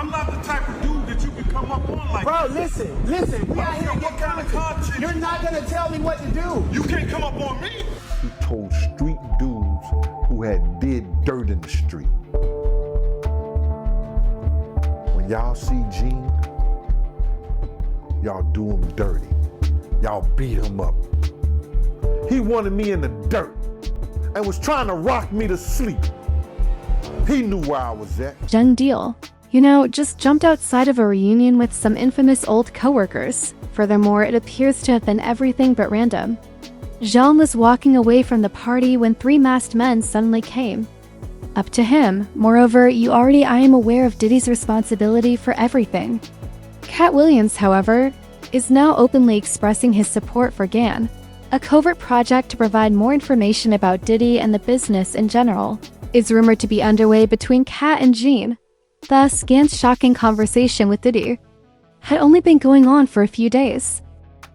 I'm not the type of dude that you can come up on like Bro, this. listen. We out here to What get kind of content? You're not gonna tell me what to do. You can't come up on me. He told street dudes who had did dirt in the street. When y'all see Gene, y'all do him dirty. Y'all beat him up. He wanted me in the dirt and was trying to rock me to sleep. He knew where I was at. Done deal. Just jumped outside of a reunion with some infamous old coworkers. Furthermore, it appears to have been everything but random. Jean was walking away from the party when 3 masked men suddenly came up to him. Moreover, I am aware of Diddy's responsibility for everything. Katt Williams, however, is now openly expressing his support for GAN, a covert project to provide more information about Diddy and the business in general, is rumored to be underway between Katt and Gene. Thus, GAN's shocking conversation with Diddy had only been going on for a few days.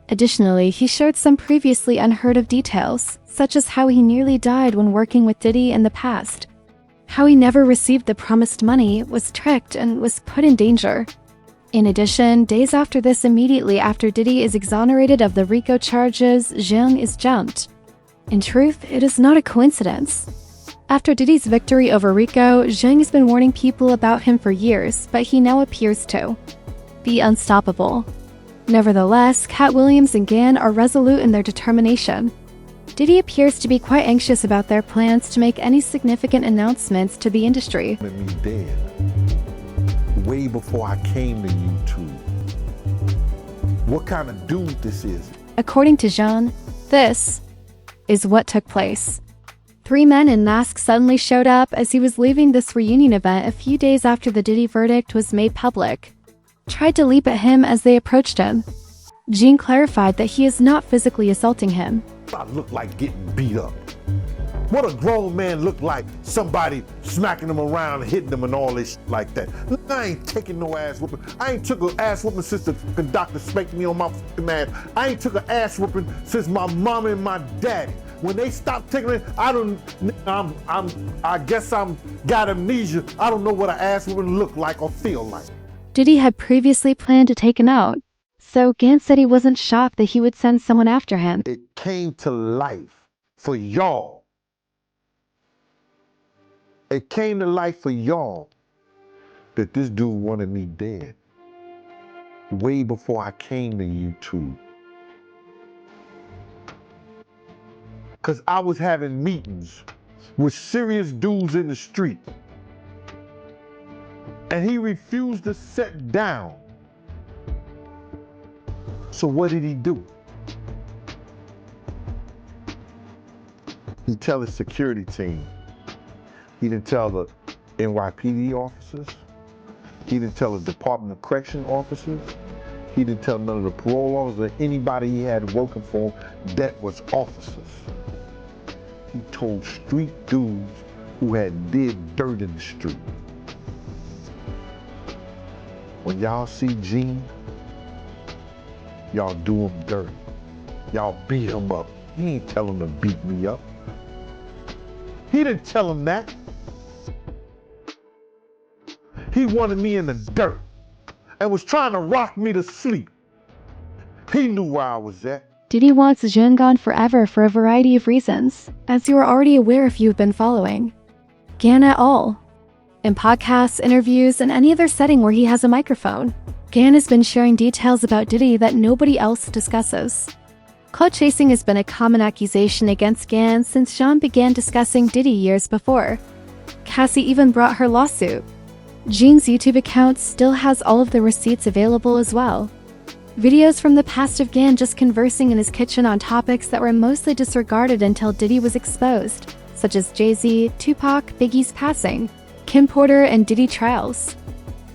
Additionally, he shared some previously unheard of details, such as how he nearly died when working with Diddy in the past, how he never received the promised money, was tricked, and was put in danger. In addition, days after this, immediately after Diddy is exonerated of the RICO charges, Jean is jumped. In truth, it is not a coincidence. After Diddy's victory over RICO, Zhang has been warning people about him for years, but he now appears to be unstoppable. Nevertheless, Katt Williams and GAN are resolute in their determination. Diddy appears to be quite anxious about their plans to make any significant announcements to the industry. Me dead. Way before I came to YouTube. What kind of dude this is? According to Jean, this is what took place. 3 men in masks suddenly showed up as he was leaving this reunion event a few days after the Diddy verdict was made public. Tried to leap at him as they approached him. Gene clarified that he is not physically assaulting him. I look like getting beat up. What a grown man look like, somebody smacking him around, hitting him and all this like that. I ain't taking no ass whooping. I ain't took an ass whooping since the doctor spanked me on my fucking ass. I ain't took an ass whooping since my mama and my daddy. When they stopped taking it, I guess I'm got amnesia. I don't know what an ass whooping look like or feel like. Diddy had previously planned to take him out, so GAN said he wasn't shocked that he would send someone after him. It came to life for y'all. It came to life for y'all that this dude wanted me dead. Way before I came to YouTube. Cause I was having meetings with serious dudes in the street. And he refused to sit down. So what did he do? He tell his security team. He didn't tell the NYPD officers. He didn't tell the Department of Correction officers. He didn't tell none of the parole officers or anybody he had working for him that was officers. He told street dudes who had did dirt in the street. When y'all see Gene, y'all do him dirty. Y'all beat him up. He ain't tell him to beat me up. He didn't tell him that. He wanted me in the dirt and was trying to rock me to sleep. He knew where I was at. Diddy wants Jean gone forever for a variety of reasons, as you are already aware if you've been following GAN at all. In podcasts, interviews, and any other setting where he has a microphone, GAN has been sharing details about Diddy that nobody else discusses. Clout chasing has been a common accusation against GAN since Jean began discussing Diddy years before. Cassie even brought her lawsuit. Gene's YouTube account still has all of the receipts available as well. Videos from the past of GAN just conversing in his kitchen on topics that were mostly disregarded until Diddy was exposed, such as Jay-Z, Tupac, Biggie's passing, Kim Porter, and Diddy trials.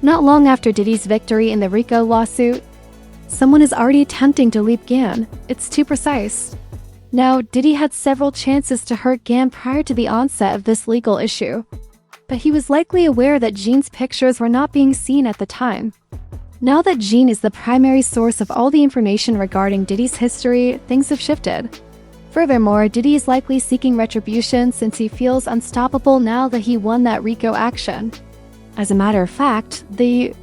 Not long after Diddy's victory in the RICO lawsuit, someone is already attempting to leap GAN. It's too precise. Now, Diddy had several chances to hurt GAN prior to the onset of this legal issue, but he was likely aware that Gene's pictures were not being seen at the time. Now that Gene is the primary source of all the information regarding Diddy's history, things have shifted. Furthermore, Diddy is likely seeking retribution since he feels unstoppable now that he won that RICO action. As a matter of fact, the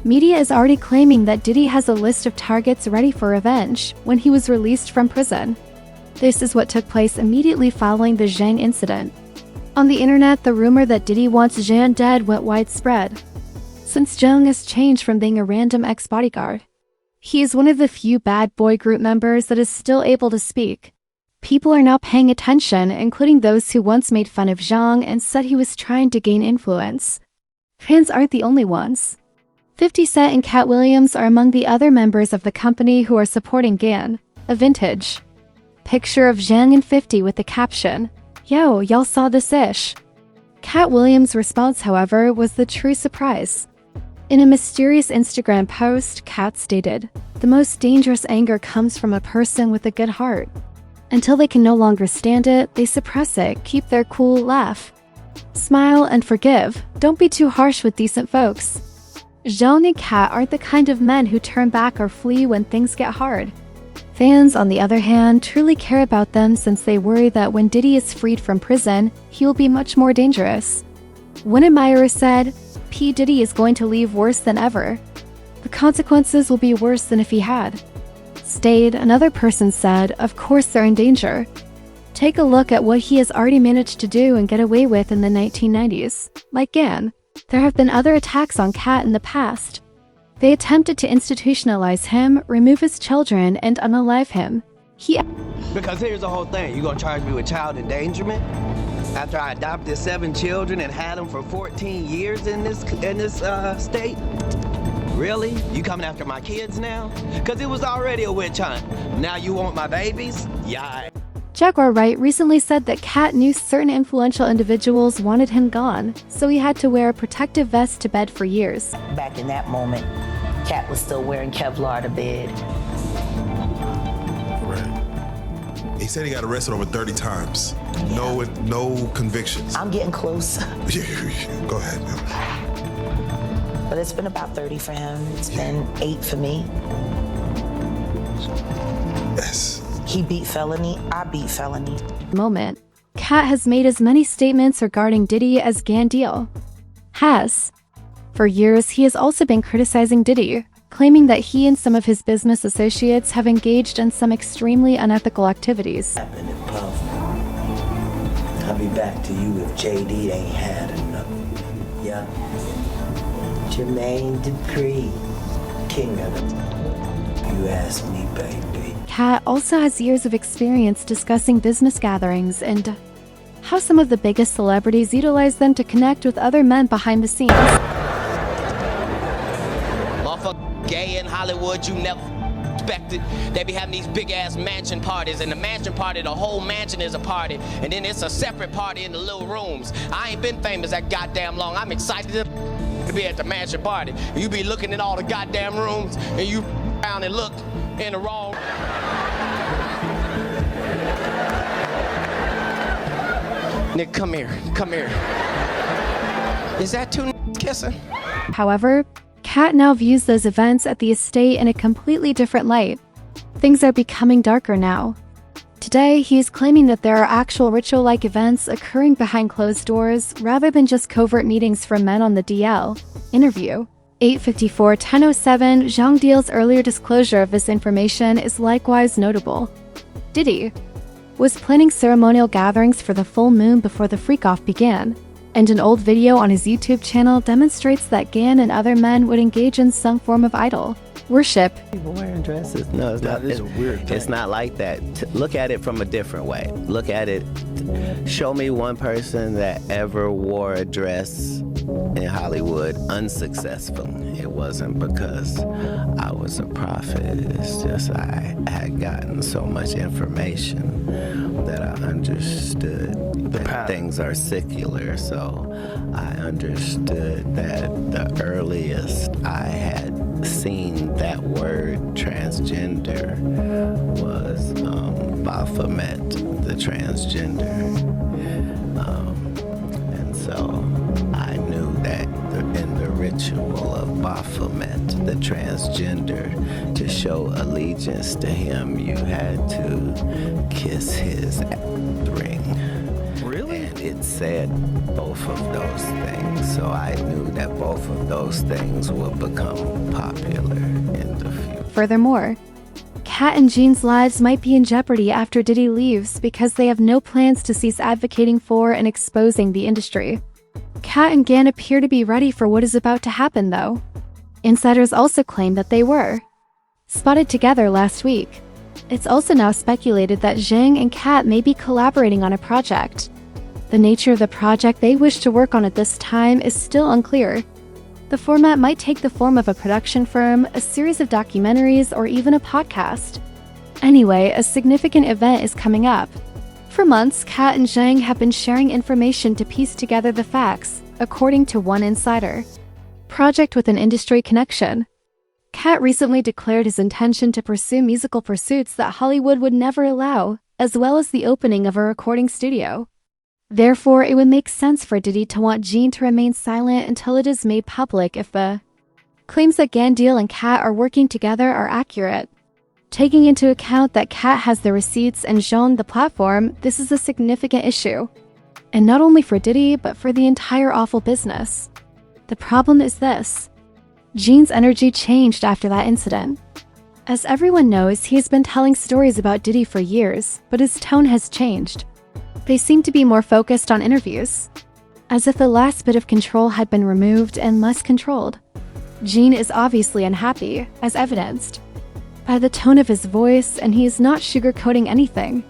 media is already claiming that Diddy has a list of targets ready for revenge when he was released from prison. This is what took place immediately following the Zhang incident. On the internet, the rumor that Diddy wants Zhang dead went widespread. Since Zhang has changed from being a random ex-bodyguard, he is one of the few bad boy group members that is still able to speak. People are now paying attention, including those who once made fun of Zhang and said he was trying to gain influence. Fans aren't the only ones. 50 Cent and Katt Williams are among the other members of the company who are supporting Gan, a vintage picture of Zhang and 50 with the caption, "Yo, y'all saw this ish." Katt Williams' response, however, was the true surprise. In a mysterious Instagram post, Katt stated, "The most dangerous anger comes from a person with a good heart. Until they can no longer stand it, they suppress it, keep their cool, laugh, smile, and forgive. Don't be too harsh with decent folks." Zhang and Katt aren't the kind of men who turn back or flee when things get hard. Fans, on the other hand, truly care about them since they worry that when Diddy is freed from prison, he will be much more dangerous. One admirer said, "P. Diddy is going to leave worse than ever. The consequences will be worse than if he had stayed." Another person said, "Of course they're in danger. Take a look at what he has already managed to do and get away with in the 1990s. Like Gan, there have been other attacks on Katt in the past. They attempted to institutionalize him, remove his children, and unalive him. Because here's the whole thing. You gonna charge me with child endangerment? After I adopted 7 children and had them for 14 years in this state? Really? You coming after my kids now? Because it was already a witch hunt. Now you want my babies? Yeah. Jaguar Wright recently said that Katt knew certain influential individuals wanted him gone, so he had to wear a protective vest to bed for years. Back in that moment, Katt was still wearing Kevlar to bed. Right. He said he got arrested over 30 times. Yeah. No convictions. I'm getting close. Go ahead. But it's been about 30 for him. It's been 8 for me. Yes. He beat felony, I beat felony. Moment. Katt has made as many statements regarding Diddy as Gan Deal has. For years, he has also been criticizing Diddy, claiming that he and some of his business associates have engaged in some extremely unethical activities. Happened in Puff. I'll be back to you if JD ain't had enough. Yeah. Jermaine Dupri, king of it. You asked me, baby. Katt also has years of experience discussing business gatherings and how some of the biggest celebrities utilize them to connect with other men behind the scenes. Motherfucker gay in Hollywood, you never expected. They be having these big ass mansion parties, and the mansion party, the whole mansion is a party, and then it's a separate party in the little rooms. I ain't been famous that goddamn long. I'm excited to be at the mansion party. You be looking in all the goddamn rooms, and you down and look in the wrong. Nick, come here. Is that 2 kissing? However, Katt now views those events at the estate in a completely different light. Things are becoming darker now. Today, he is claiming that there are actual ritual-like events occurring behind closed doors rather than just covert meetings for men on the DL. Interview. 8:54-10:07, Zhang Deal's earlier disclosure of this information is likewise notable. Diddy was planning ceremonial gatherings for the full moon before the freak-off began, and an old video on his YouTube channel demonstrates that Gan and other men would engage in some form of idol worship. People wearing dresses? No, it's not. It's a weird thing. It's not like that. Look at it from a different way. Look at it. Show me one person that ever wore a dress in Hollywood unsuccessfully. It wasn't because I was a prophet. It's just I had gotten so much information that I understood that things are secular. So I understood that the earliest I had seen that word transgender was Baphomet, the transgender. And so I knew that in the ritual of Baphomet, the transgender, to show allegiance to him, you had to kiss his ring. Really? And it said both of those things, so I knew that both of those things would become popular in the future. Furthermore, Katt and Jean's lives might be in jeopardy after Diddy leaves because they have no plans to cease advocating for and exposing the industry. Katt and Gan appear to be ready for what is about to happen, though. Insiders also claim that they were spotted together last week. It's also now speculated that Zhang and Katt may be collaborating on a project. The nature of the project they wish to work on at this time is still unclear. The format might take the form of a production firm, a series of documentaries, or even a podcast. Anyway, a significant event is coming up. For months, Katt and Zhang have been sharing information to piece together the facts, according to one insider. Project with an industry connection. Katt recently declared his intention to pursue musical pursuits that Hollywood would never allow, as well as the opening of a recording studio. Therefore, it would make sense for Diddy to want Jean to remain silent until it is made public if the claims that Gandil and Katt are working together are accurate. Taking into account that Katt has the receipts and Jean the platform, this is a significant issue. And not only for Diddy, but for the entire awful business. The problem is this. Jean's energy changed after that incident. As everyone knows, he has been telling stories about Diddy for years, but his tone has changed. They seem to be more focused on interviews, as if the last bit of control had been removed and less controlled. Jean is obviously unhappy, as evidenced by the tone of his voice, and he is not sugarcoating anything.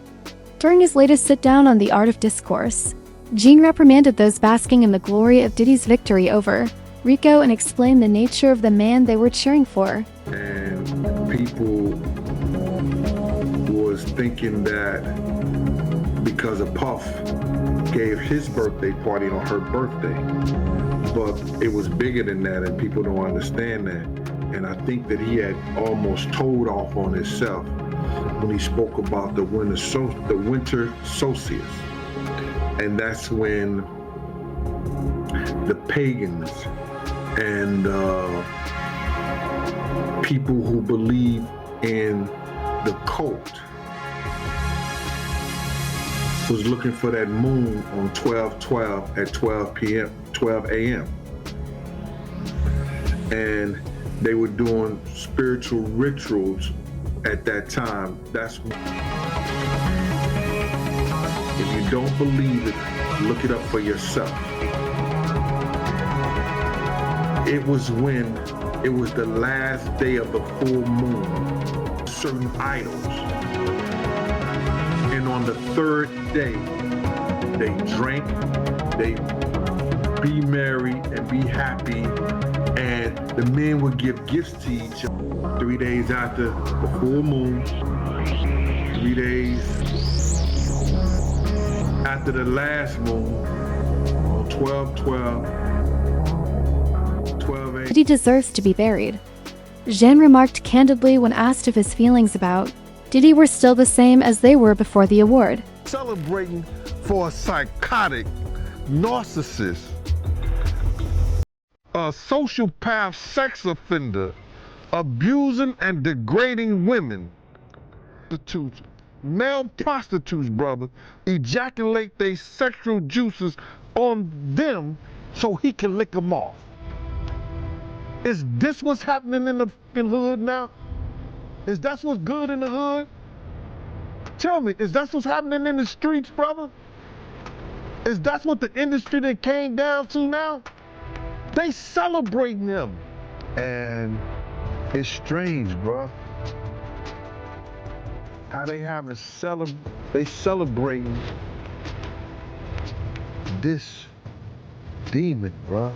During his latest sit-down on The Art of Discourse, Jean reprimanded those basking in the glory of Diddy's victory over Rico and explained the nature of the man they were cheering for. And people was thinking that because of Puff gave his birthday party on her birthday. But it was bigger than that, and people don't understand that. And I think that he had almost told off on himself when he spoke about the winter solstice. And that's when the pagans and people who believe in the cult was looking for that moon on 12/12 at 12 a.m. And they were doing spiritual rituals at that time. That's if you don't believe it, look it up for yourself. It was when it was the last day of the full moon, certain idols. And on the third day, they drank, they be merry and be happy, and the men would give gifts to each other. 3 days after the full moon, 3 days after the last moon, on 12/12, 12 a.m. Diddy deserves to be buried. Jean remarked candidly when asked if his feelings about Diddy were still the same as they were before the award. Celebrating for a psychotic narcissist, a sociopath sex offender, abusing and degrading women, male prostitutes, brother, ejaculate their sexual juices on them so he can lick them off. Is this what's happening in the hood now? Is that what's good in the hood? Tell me, is that what's happening in the streets, brother? Is that what the industry that came down to now? They celebrating him. And it's strange, bro. How they having they celebrating this demon, bro.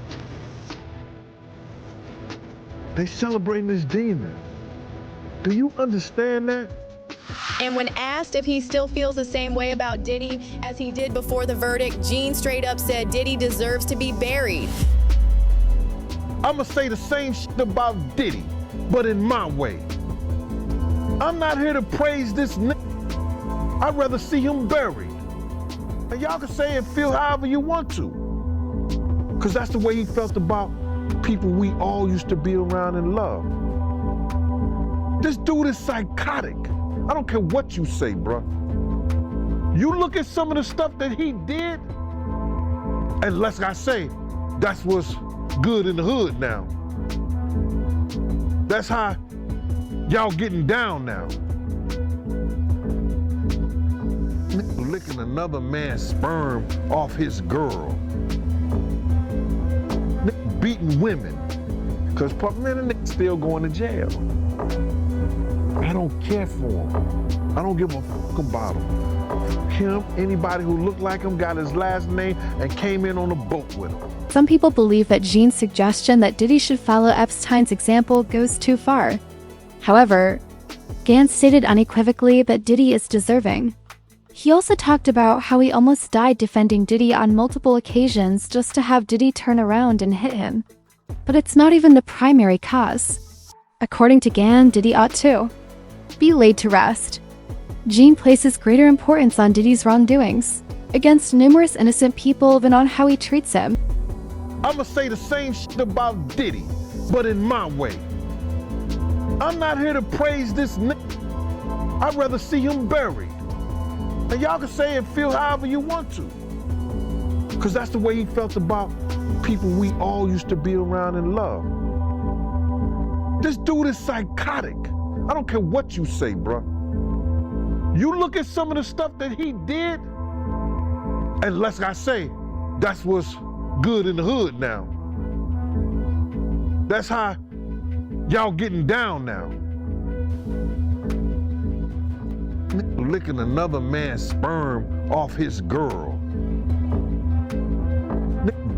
They celebrating this demon. Do you understand that? And when asked if he still feels the same way about Diddy as he did before the verdict, Jean straight up said Diddy deserves to be buried. I'ma say the same shit about Diddy, but in my way. I'm not here to praise this nigga. I'd rather see him buried. And y'all can say and feel however you want to. Cause that's the way he felt about people we all used to be around and love. This dude is psychotic. I don't care what you say, bro. You look at some of the stuff that he did, And like I say, that's what's good in the hood now. That's how y'all getting down now. Licking another man's sperm off his girl. Beating women. Because man, the nigga still going to jail. I don't care for him. I don't give a fuck about him. Him, anybody who looked like him, got his last name and came in on a boat with him. Some people believe that Gene's suggestion that Diddy should follow Epstein's example goes too far. However, Gans stated unequivocally that Diddy is deserving. He also talked about how he almost died defending Diddy on multiple occasions just to have Diddy turn around and hit him. But it's not even the primary cause. According to Gan, Diddy ought to be laid to rest. Gene places greater importance on Diddy's wrongdoings against numerous innocent people than on how he treats him. I'ma say the same shit about Diddy, but in my way. I'm not here to praise this nigga. I'd rather see him buried. And y'all can say and feel however you want to. Because that's the way he felt about people we all used to be around and love. This dude is psychotic. I don't care what you say, bro. You look at some of the stuff that he did, and like I say, that's what's good in the hood now. That's how y'all getting down now. Licking another man's sperm off his girl.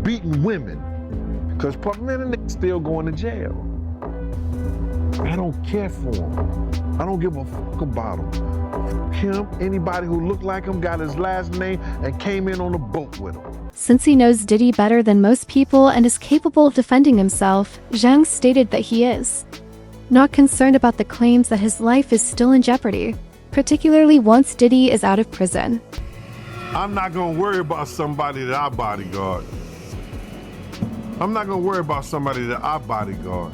Beating women. Because man, the nigga still going to jail. I don't care for him. I don't give a fuck about him. Him, anybody who looked like him, got his last name and came in on a boat with him. Since he knows Diddy better than most people and is capable of defending himself, Zhang stated that he is not concerned about the claims that his life is still in jeopardy, particularly once Diddy is out of prison. I'm not gonna worry about somebody that I bodyguard. I'm not gonna worry about somebody that I bodyguard.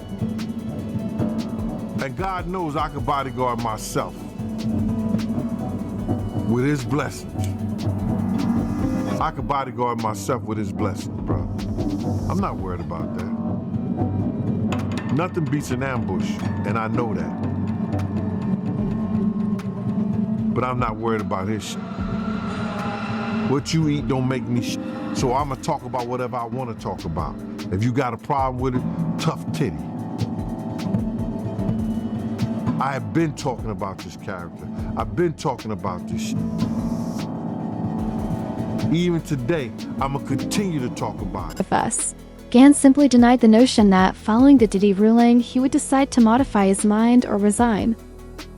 And God knows I can bodyguard myself with his blessings. I can bodyguard myself with his blessings, bro. I'm not worried about that. Nothing beats an ambush, and I know that. But I'm not worried about his shit. What you eat don't make me shit. So I'm gonna talk about whatever I wanna talk about. If you got a problem with it, tough titty. I have been talking about this character. I've been talking about this shit. Even today, I'm gonna continue to talk about it. With us, Gans simply denied the notion that, following the Diddy ruling, he would decide to modify his mind or resign.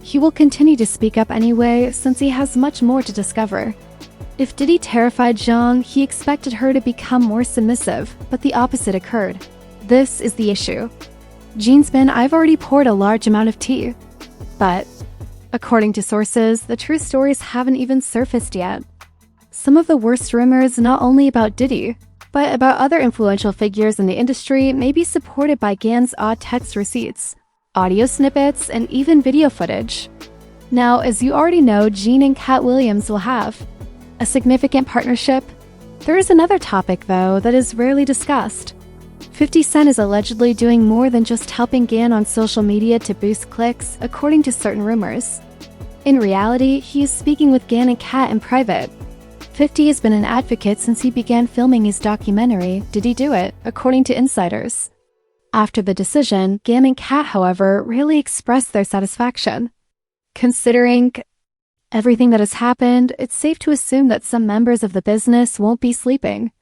He will continue to speak up anyway, since he has much more to discover. If Diddy terrified Zhang, he expected her to become more submissive, but the opposite occurred. This is the issue. Gene's been, I've already poured a large amount of tea. But, according to sources, the true stories haven't even surfaced yet. Some of the worst rumors, not only about Diddy, but about other influential figures in the industry, may be supported by Gan's odd text receipts, audio snippets, and even video footage. Now, as you already know, Gene and Katt Williams will have a significant partnership. There is another topic, though, that is rarely discussed. 50 Cent is allegedly doing more than just helping Gan on social media to boost clicks, according to certain rumors. In reality, he is speaking with Gan and Katt in private. 50 has been an advocate since he began filming his documentary, Did He Do It?, according to insiders. After the decision, Gan and Katt, however, really expressed their satisfaction. Considering everything that has happened, it's safe to assume that some members of the business won't be sleeping.